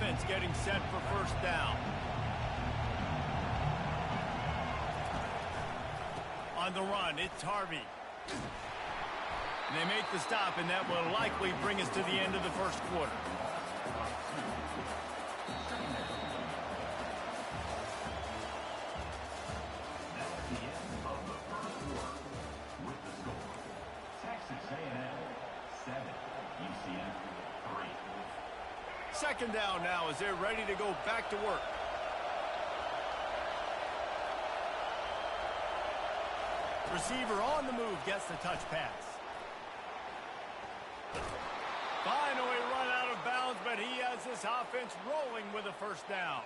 offense getting set for first down. On the run, it's Harvey. They make the stop, and that will likely bring us to the end of the first quarter. That's the end of the first quarter with the score. Texas A&M 7, UCF 3. Second down now as they're ready to go back to work. Receiver on the move gets the touch pass. Finally run out of bounds, but he has this offense rolling with a first down.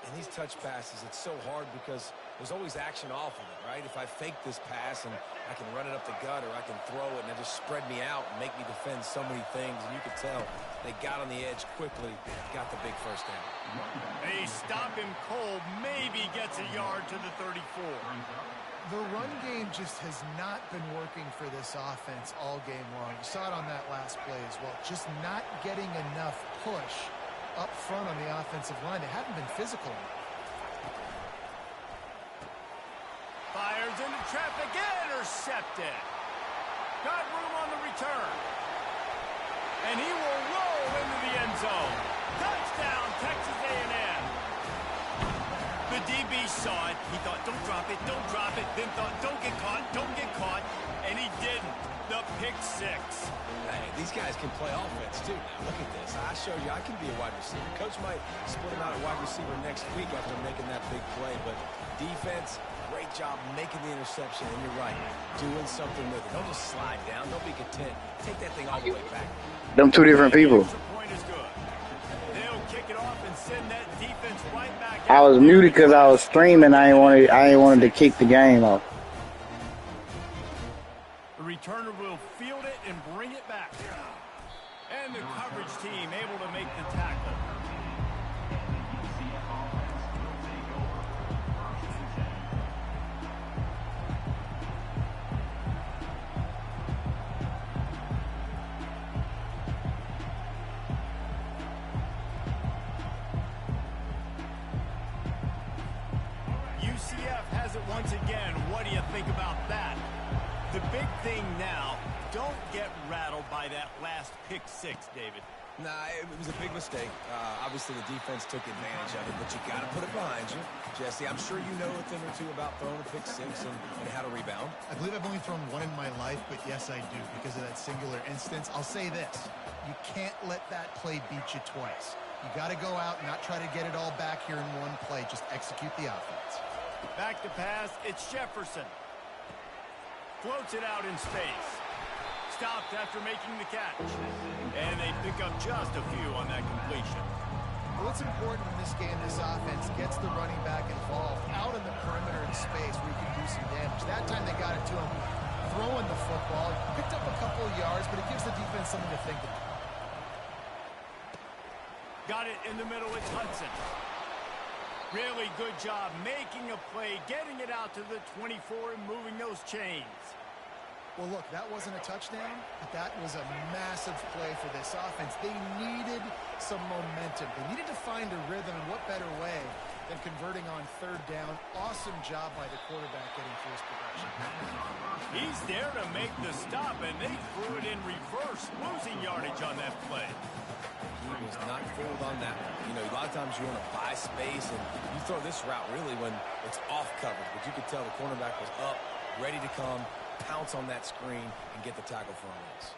And these touch passes, it's so hard because there's always action off of it, right? If I fake this pass and I can run it up the gut or I can throw it and it just spread me out and make me defend so many things. And you can tell they got on the edge quickly, got the big first down. They stop him cold, maybe gets a yard to the 34. The run game just has not been working for this offense all game long. You saw it on that last play as well. Just not getting enough push up front on the offensive line. They haven't been physical enough. Fires into traffic, intercepted. Got room on the return. And he will roll into the end zone. Touchdown, Texas A&M. The DB saw it. He thought, don't drop it, don't drop it. Then thought, don't get caught. And he didn't. The pick six. Hey, these guys can play offense, too. Now, look at this. I showed you I can be a wide receiver. Coach might split him out at wide receiver next week after making that big play. But defense, great job making the interception. And you're right, doing something with it. Don't just slide down. Don't be content. Take that thing all the way back. Them two different people. I was muted because I was streaming. I ain't wanted to kick the game off. The returner will field it and bring it back. And the coverage team able to make the tackle. UCF has it once again. What do you think about that? The big thing now, don't get rattled by that last pick six, David. Nah, it was a big mistake. Obviously, the defense took advantage of it, but you got to put it behind you. Jesse, I'm sure you know a thing or two about throwing a pick six and how to rebound. I believe I've only thrown one in my life, but yes, I do because of that singular instance. I'll say this. You can't let that play beat you twice. You got to go out and not try to get it all back here in one play. Just execute the offense. Back to pass, it's Jefferson. Floats it out in space. Stopped after making the catch. And they pick up just a few on that completion. Well, it's important in this game, this offense gets the running back involved out in the perimeter in space where he can do some damage. That time they got it to him throwing the football. Picked up a couple of yards, but it gives the defense something to think about. Got it in the middle, it's Hudson. Really good job making a play, getting it out to the 24 and moving those chains. Well, look, that wasn't a touchdown, but that was a massive play for this offense. They needed some momentum. They needed to find a rhythm, and what better way than converting on third down. Awesome job by the quarterback getting first progression. He's there to make the stop, and they threw it in reverse, losing yardage on that play. He was not fooled on that one. You know, a lot of times you want to buy space, and you throw this route really when it's off coverage. But you could tell the cornerback was up, ready to come, pounce on that screen, and get the tackle for a miss.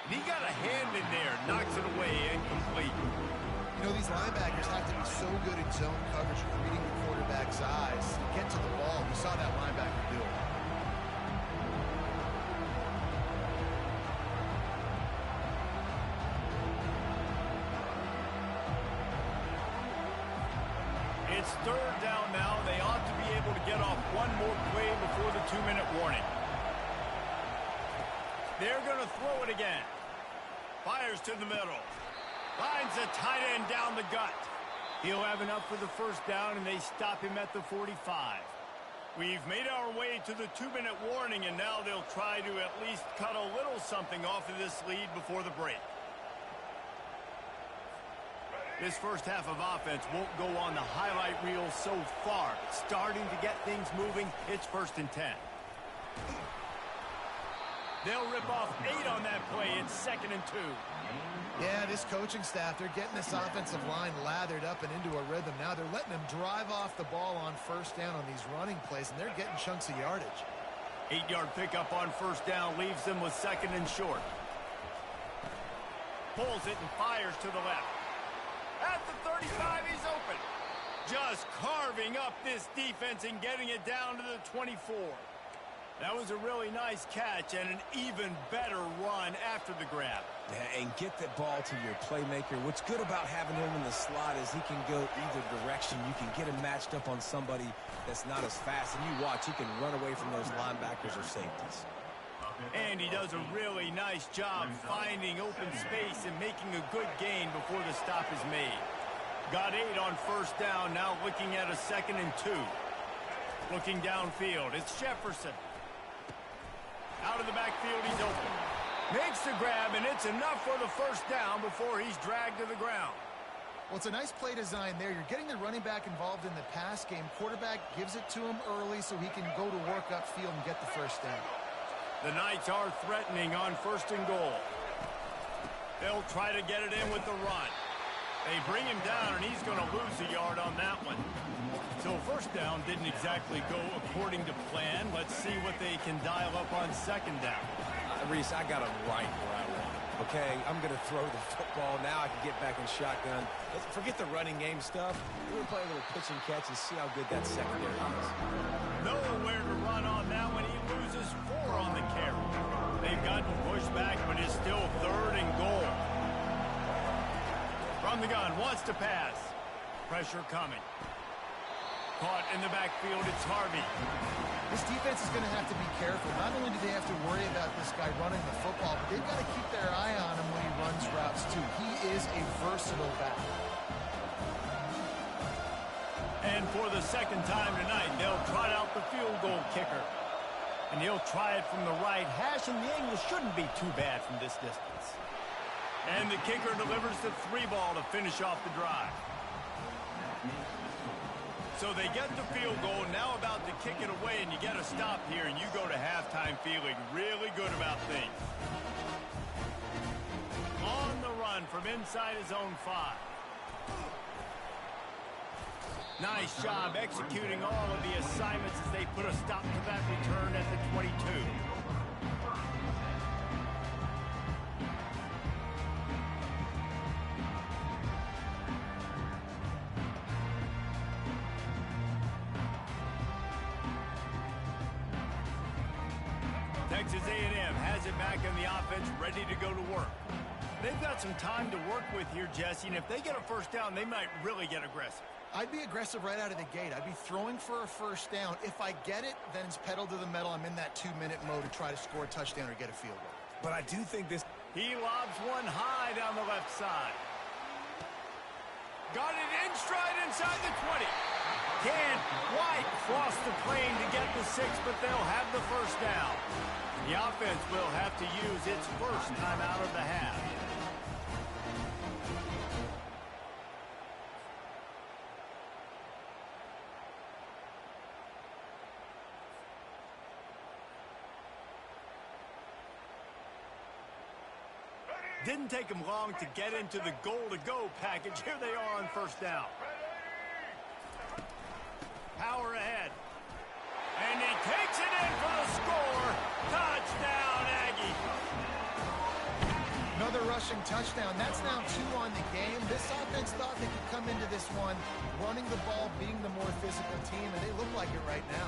And he got a hand in there, knocks it away, incomplete. You know, these linebackers have to be so good in zone coverage, reading the quarterback's eyes, get to the ball. You saw that linebacker do it. It's third down now. They ought to be able to get off one more play before the 2-minute warning. They're going to throw it again. Fires to the middle. Finds a tight end down the gut. He'll have enough for the first down, and they stop him at the 45. We've made our way to the 2-minute warning, and now they'll try to at least cut a little something off of this lead before the break. This first half of offense won't go on the highlight reel so far. Starting to get things moving. It's 1st and 10. They'll rip off 8 on that play. It's 2nd and 2. Yeah, this coaching staff, they're getting this offensive line lathered up and into a rhythm. Now they're letting them drive off the ball on 1st down on these running plays, and they're getting chunks of yardage. 8-yard pickup on 1st down leaves them with 2nd and short. Pulls it and fires to the left. At the 35, he's open. Just carving up this defense and getting it down to the 24. That was a really nice catch and an even better run after the grab. Yeah, and get the ball to your playmaker. What's good about having him in the slot is he can go either direction. You can get him matched up on somebody that's not as fast. And you watch, he can run away from those linebackers or safeties. And he does a really nice job finding open space and making a good gain before the stop is made. Got 8 on 1st down, now looking at a 2nd and 2. Looking downfield, it's Jefferson. Out of the backfield, he's open. Makes the grab, and it's enough for the 1st down before he's dragged to the ground. Well, it's a nice play design there. You're getting the running back involved in the pass game. Quarterback gives it to him early so he can go to work upfield and get the 1st down. The Knights are threatening on 1st and goal. They'll try to get it in with the run. They bring him down, and he's going to lose a yard on that one. So 1st down didn't exactly go according to plan. Let's see what they can dial up on 2nd down. Reese, I got him right where I want him. Okay, I'm going to throw the football. Now I can get back in shotgun. Let's forget the running game stuff. We're going to play a little pitch and catch and see how good that secondary is. Nowhere to run on that one. He loses 4 on the carry. They've gotten pushed back, but it's still 3rd and goal. From the gun, wants to pass. Pressure coming. Caught in the backfield, it's Harvey. This defense is going to have to be careful. Not only do they have to worry about this guy running the football, but they've got to keep their eye on him when he runs routes, too. He is a versatile back. And for the 2nd time tonight, they'll trot out the field goal kicker. And he'll try it from the right hash, and the angle shouldn't be too bad from this distance. And the kicker delivers the 3-ball to finish off the drive. So they get the field goal, now about to kick it away, and you get a stop here, and you go to halftime feeling really good about things. On the run from inside his own 5. Nice job executing all of the assignments as they put a stop to that return at the 22. Texas A&M has it back in the offense, ready to go to work. They've got some time to work with here, Jesse, and if they get a 1st down, they might really get aggressive. I'd be aggressive right out of the gate. I'd be throwing for a 1st down. If I get it, then it's pedal to the metal. I'm in that 2-minute mode to try to score a touchdown or get a field goal. But I do think this... He lobs one high down the left side. Got it in stride inside the 20. Can't quite cross the plane to get the 6, but they'll have the 1st down. The offense will have to use its 1st time out of the half. Didn't take them long to get into the goal-to-go package. Here they are on 1st down. Power ahead. And he takes it in for the score. Touchdown, Aggie. Another rushing touchdown. That's now 2 on the game. This offense thought they could come into this one running the ball, being the more physical team, and they look like it right now.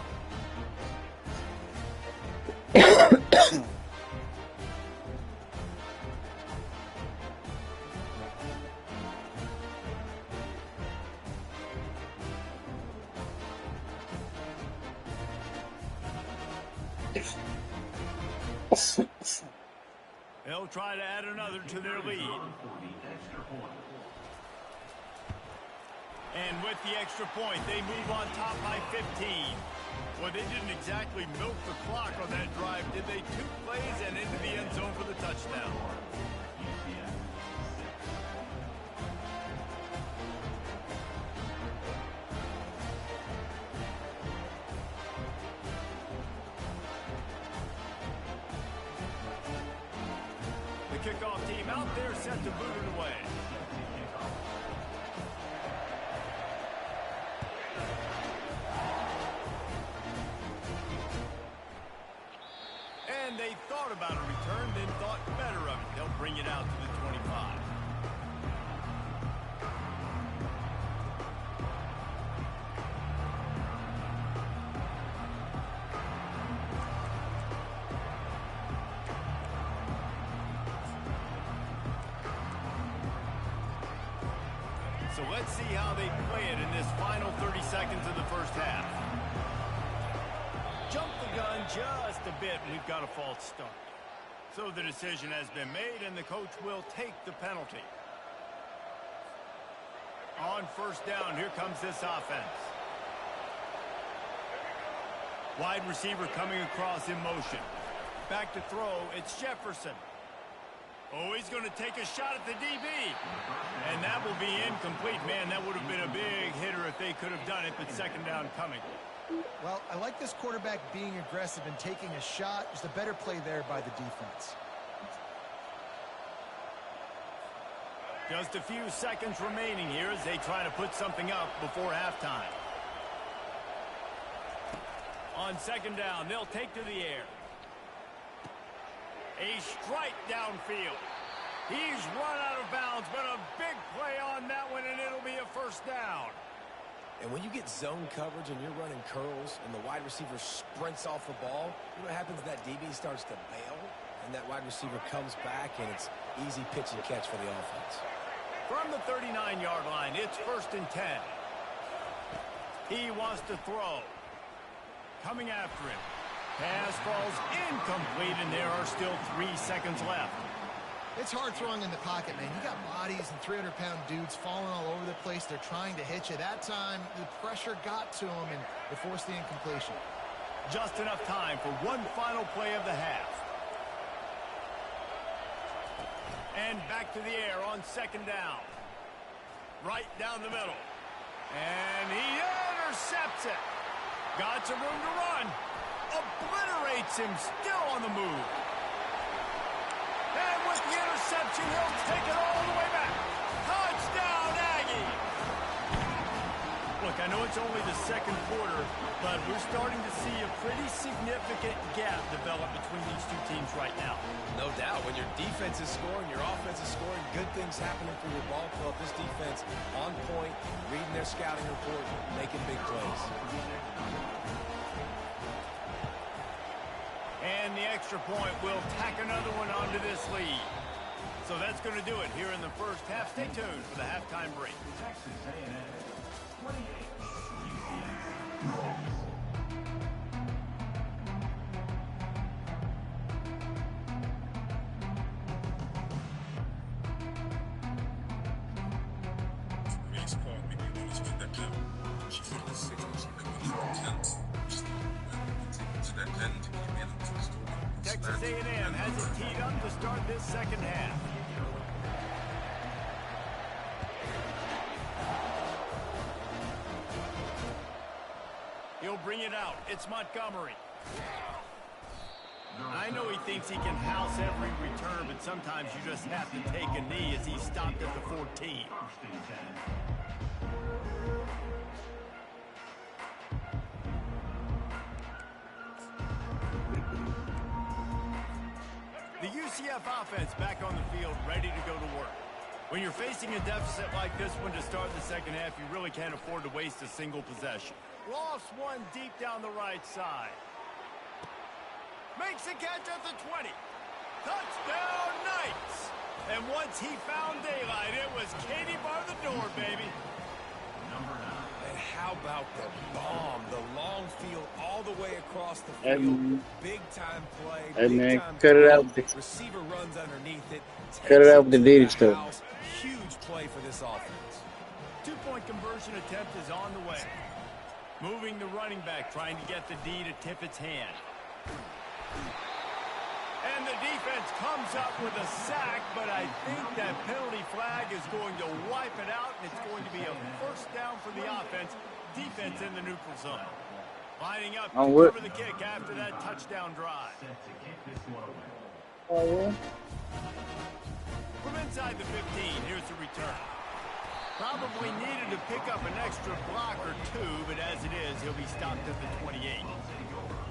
They'll try to add another to their lead. And with the extra point, they move on top by 15. Well, they didn't exactly milk the clock on that drive, did they? 2 plays and into the end zone for the touchdown. kickoff team out there set to boot it away. And they thought about a return, then thought better of it. They'll bring it out to the 25. So let's see how they play it in this final 30 seconds of the first half. Jump the gun just a bit, and we've got a false start. So the decision has been made, and the coach will take the penalty. On first down, here comes this offense. Wide receiver coming across in motion. Back to throw, it's Jefferson. Oh, he's going to take a shot at the DB. And that will be incomplete. Man, that would have been a big hitter if they could have done it, but second down coming. Well, I like this quarterback being aggressive and taking a shot. Just a better play there by the defense. Just a few seconds remaining here as they try to put something up before halftime. On second down, they'll take to the air. A strike downfield. He's run out of bounds, but a big play on that one, and it'll be a first down. And when you get zone coverage and you're running curls and the wide receiver sprints off the ball, you know what happens? That DB starts to bail, and that wide receiver comes back, and it's easy pitch and catch for the offense. From the 39-yard line, it's 1st and 10. He wants to throw. Coming after him. Pass falls incomplete, and there are still 3 seconds left. It's hard throwing in the pocket, man. You got bodies and 300-pound dudes falling all over the place. They're trying to hit you. That time, the pressure got to them, and it forced the incompletion. Just enough time for one final play of the half. And back to the air on second down. Right down the middle. And he intercepts it. Got some room to run. Obliterates him, still on the move. And with the interception, he'll take it all the way back. Touchdown, Aggie! Look, I know it's only the second quarter, but we're starting to see a pretty significant gap develop between these two teams right now. No doubt. When your defense is scoring, your offense is scoring, good things happening for your ball club. This defense on point, reading their scouting report, making big plays. And the extra point will tack another one onto this lead. So that's going to do it here in the first half. Stay tuned for the halftime break. Texas A&M 28, UCF 12. Texas A&M has it teed up to start this second half. He'll bring it out. It's Montgomery. I know he thinks he can house every return, but sometimes you just have to take a knee as he stopped at the 14. The UCF offense back on the field, ready to go to work. When you're facing a deficit like this one to start the second half, you really can't afford to waste a single possession. Lost one deep down the right side. Makes a catch at the 20. Touchdown, Knights! And once he found daylight, it was Katie bar the door, baby. Number 9. And how about the bomb? The long field all the way across the field. Big time play. Hey, big man, time cut it play. out with the- Receiver runs underneath it. Cut it out with the takes it Diddy to the stuff. house. Huge play for this offense. Two-point conversion attempt is on the way. Moving the running back, trying to get the D to tip its hand. And the defense comes up with a sack, but I think that penalty flag is going to wipe it out, and it's going to be a first down for the offense. Defense in the neutral zone. Lining up to cover the kick after that touchdown drive. Set to kick this one away. Oh, yeah. From inside the 15, here's the return. Probably needed to pick up an extra block or two, but as it is, he'll be stopped at the 28.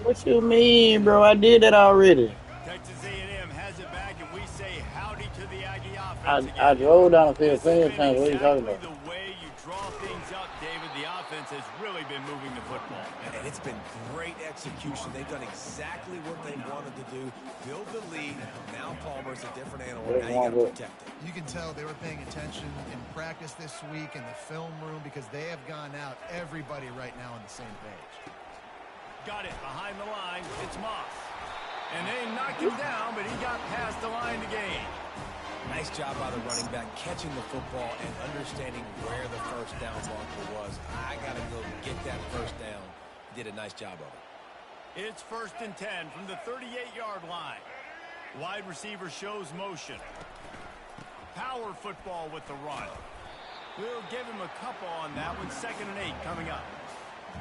What you mean, bro? I did that already. Texas A&M has it back, and we say howdy to the Aggie I offense again. drove down the field This plenty has of been times. What are you talking exactly about? the way you draw things up, David. The offense has really been moving the football. And it's been great execution. They've done exactly what they wanted to do. Build the lead. Now Palmer's a different animal. Now you got to protect it. You can tell they were paying attention in practice this week in the film room because they have gone out, everybody right now on the same page. Got it behind the line. It's Moss. And they knocked him down, but he got past the line to gain. Nice job by the running back, catching the football and understanding where the first down marker was. I got to go get that first down. He did a nice job of it. It's 1st and 10 from the 38-yard line. Wide receiver shows motion. Power football with the run. We'll give him a couple on that one. 2nd and 8 coming up.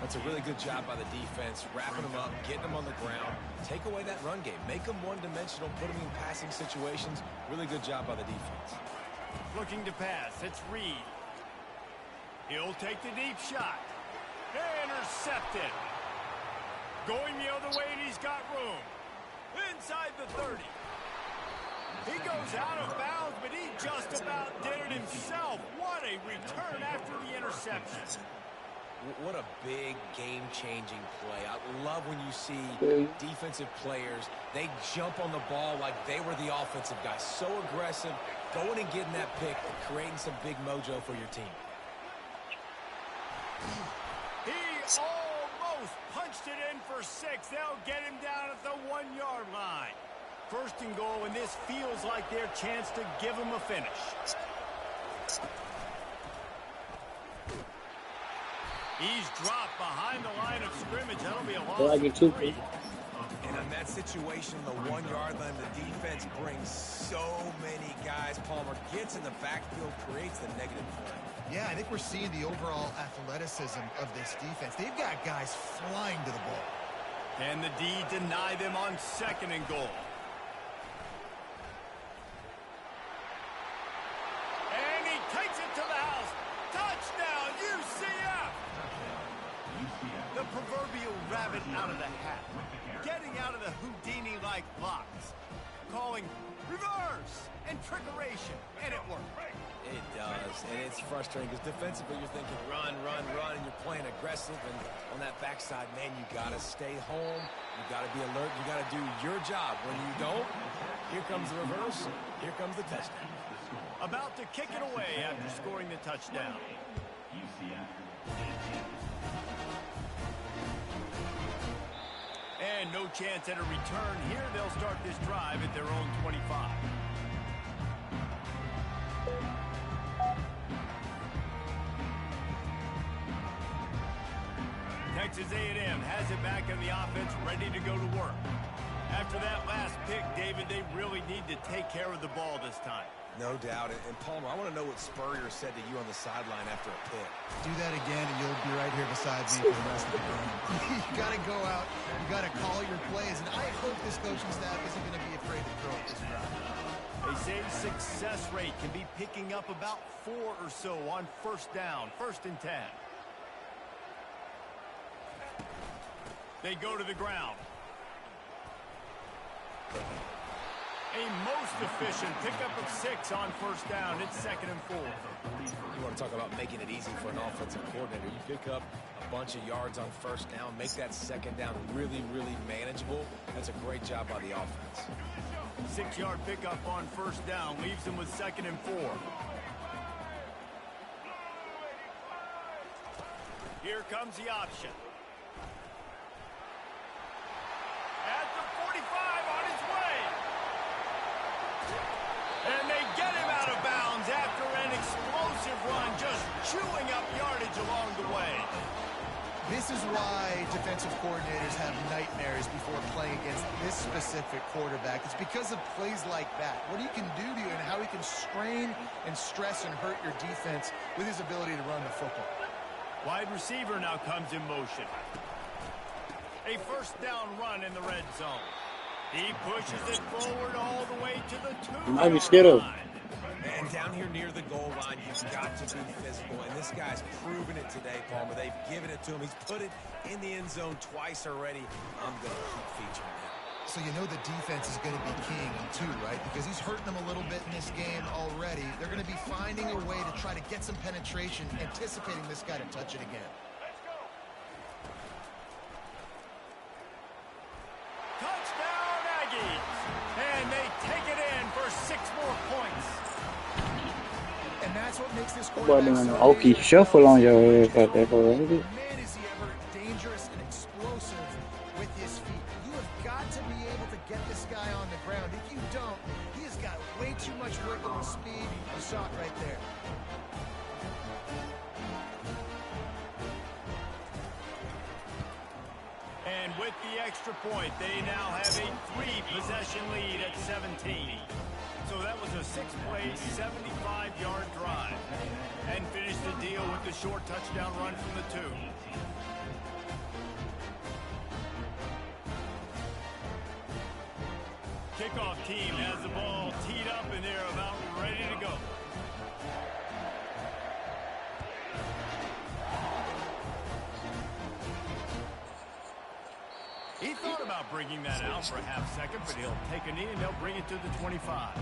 That's a really good job by the defense, wrapping them up, getting them on the ground. Take away that run game. Make them one-dimensional, put them in passing situations. Really good job by the defense. Looking to pass. It's Reed. He'll take the deep shot. Intercepted. Going the other way, and he's got room. Inside the 30. He goes out of bounds, but he just about did it himself. What a return after the interception. What a big game-changing play. I love when you see defensive players, they jump on the ball like they were the offensive guys. So aggressive, going and getting that pick, creating some big mojo for your team. He almost punched it in for 6. They'll get him down at the 1-yard line. 1st and goal, and this feels like their chance to give him a finish. He's dropped behind the line of scrimmage. That'll be a loss of 3. And in that situation, the 1-yard line, the defense brings so many guys. Palmer gets in the backfield, creates the negative play. Yeah, I think we're seeing the overall athleticism of this defense. They've got guys flying to the ball. And the D deny them on 2nd and goal. And he takes it to the house. Touchdown, UCF! The proverbial rabbit out of the hat. Getting out of the Houdini-like blocks. Calling reverse and trickeration. And it worked. It does, and it's frustrating because defensively you're thinking run, run, run, and you're playing aggressive, and on that backside, man, you got to stay home. You got to be alert. You got to do your job. When you don't, here comes the reverse. Here comes the touchdown. About to kick it away after scoring the touchdown. And no chance at a return here. They'll start this drive at their own 25. Texas A&M has it back in the offense, ready to go to work. After that last pick, David, they really need to take care of the ball this time. No doubt. And Palmer, I want to know what Spurrier said to you on the sideline after a pick. Do that again, and you'll be right here beside me for the rest of the game. You got to go out. You got to call your plays, and I hope this coaching staff isn't going to be afraid to throw it this drive. They say success rate can be picking up about 4 or so on 1st down, 1st and 10. They go to the ground. A most efficient pickup of 6 on 1st down. It's 2nd and 4. You want to talk about making it easy for an offensive coordinator. You pick up a bunch of yards on 1st down, make that 2nd down really, really manageable. That's a great job by the offense. 6-yard pickup on 1st down leaves them with 2nd and 4. Here comes the option. At the 45 on his way. And they get him out of bounds after an explosive run, just chewing up yardage along the way. This is why defensive coordinators have nightmares before playing against this specific quarterback. It's because of plays like that. What he can do to you and how he can strain and stress and hurt your defense with his ability to run the football. Wide receiver now comes in motion. A 1st down run in the red zone. He pushes it forward all the way to the Might be 2-yard Skittle. line. And down here near the goal line, you've got to be physical. And this guy's proven it today, Palmer. They've given it to him. He's put it in the end zone twice already. I'm going to keep featuring him. So you know the defense is going to be keying him too, right? Because he's hurting them a little bit in this game already. They're going to be finding a way to try to get some penetration, anticipating this guy to touch it again. Touchdown, Aggies! And they take it in for 6 more points. And that's what makes this Boy, quarterback doing so an Okie dangerous. shuffle on your ass out there, boy. Man, is he ever dangerous and explosive with his feet. You have got to be able to get this guy on the ground. If you don't, he has got way too much wiggle and speed. You saw it right there. And with the extra point, they now have a 3-possession lead at 17. So that was a 6-play, 75-yard drive. And finished the deal with the short touchdown run from the 2. Kickoff team has the ball teed up and they're about ready to go. He thought about bringing that out for a half second, but he'll take a knee and they'll bring it to the 25.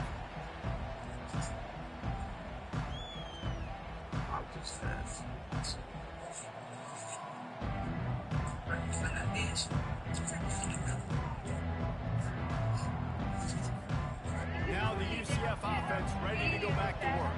Now the UCF offense ready to go back to work.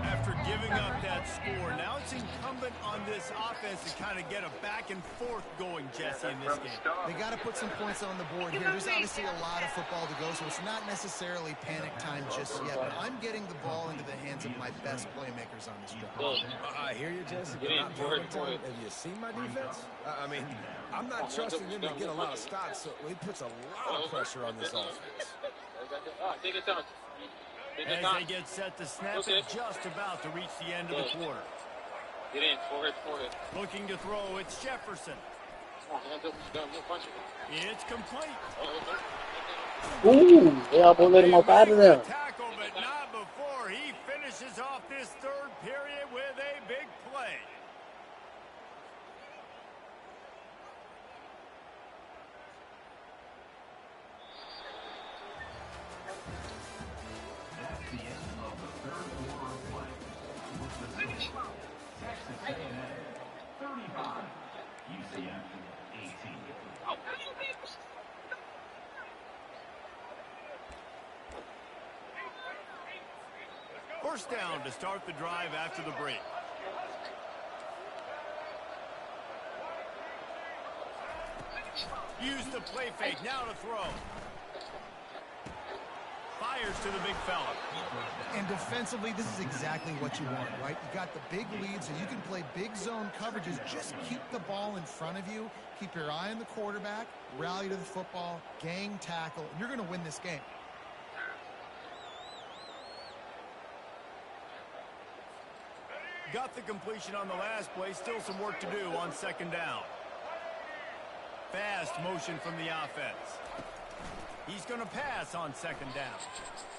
After giving up that score, now it's incumbent on this offense to kind of get a back and forth going, Jesse, in this game. They got to put some points on the board here. There's obviously a lot of football to go, so it's not necessarily panic time just yet. But I'm getting the ball into the hands of my best playmakers on this drive. I hear you, Jesse, but not panic time. Have you seen my defense? I mean, I'm not trusting them to get a lot of stops, so it puts a lot of pressure on this offense. As they get set to snap it, just about to reach the end of the quarter. Get in, forehead. Looking to throw, it's Jefferson. It's complete. Ooh, they almost let him up out of there. Tackle, but not before he finishes off this third period with a big play. That's the end of the third quarter of play. With the score, Texas A&M 35, UCF 18. First down to start the drive after the break. Use the play fake, now to throw. Fires to the big fella. And defensively, this is exactly what you want, right? You got the big lead, so you can play big zone coverages. Just keep the ball in front of you. Keep your eye on the quarterback. Rally to the football. Gang tackle. And you're going to win this game. Got the completion on the last play. Still some work to do on second down. Fast motion from the offense. He's going to pass on second down.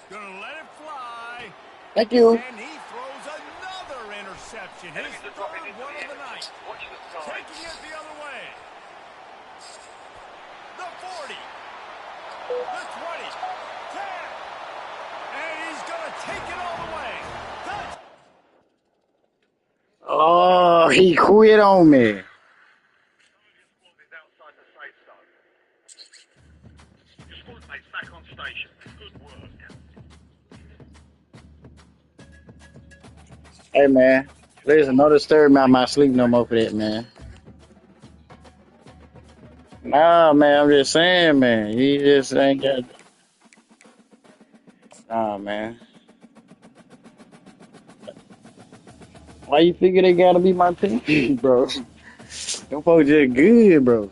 Going to let it fly. Thank you. And he throws another interception. His third one of the night. Taking it the other way. The 40. The 20. 10. And he's going to take it all the way. Touch. Oh, he quit on me. Hey, man. There's another stir me out my sleep no more for that, man. Nah, man. I'm just saying, man. You just ain't got... Nah, man. Why you figure they gotta be my team, bro? Them folks just good, bro.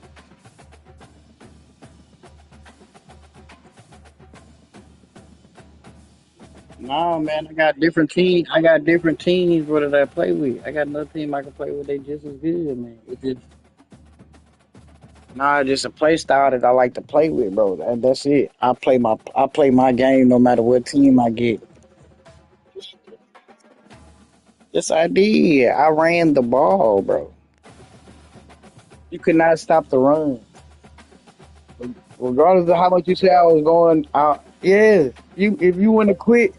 Nah, man, I got different teams. I got different teams. What did I play with? I got another team I can play with. They just as good, man. It just Nah, just a play style that I like to play with, bro. That's it. I play my game no matter what team I get. Yes, I did. I ran the ball, bro. You could not stop the run. Regardless of how much you say I was going out. Yeah. If you want to quit,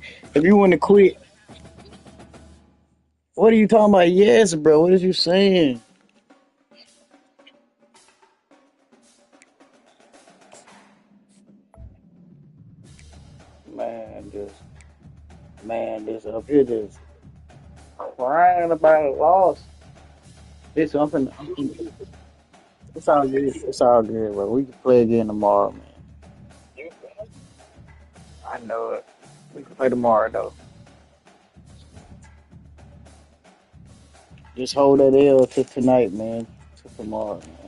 what are you talking about? Yes, bro. What is you saying? Man, this up here just crying about a loss. It's all good. It's all good, bro. We can play again tomorrow, man. I know it. We can play tomorrow though. Just hold that L to tonight, man. To tomorrow, man.